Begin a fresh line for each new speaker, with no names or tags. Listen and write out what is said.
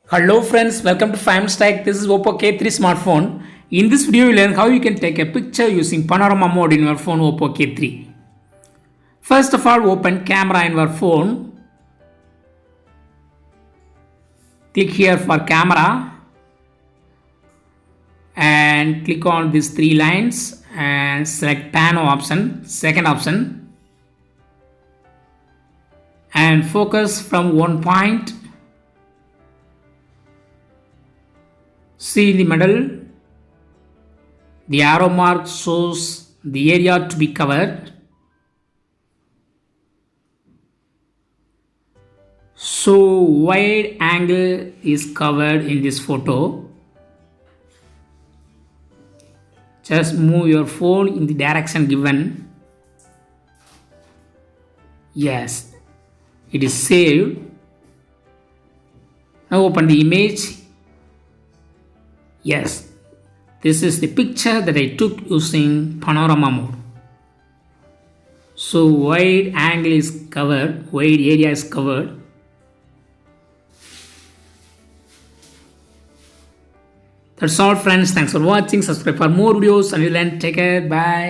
Hello friends, welcome to Stack. This is Oppo K3 smartphone. In this video, you learn how you can take a picture using panorama mode in your phone Oppo K3. First of all, open camera in your phone. Click here for camera and click on these three lines and select pano option, second option, and focus from one point. See in the middle, the arrow mark shows the area to be covered. So wide angle is covered in this photo. Just move your phone in the direction given. Yes, it is saved. Now open the image. Yes, this is the picture that I took using panorama mode. So wide angle is covered, wide area is covered. That's all friends. Thanks for watching. Subscribe for more videos and you'll take care. Bye.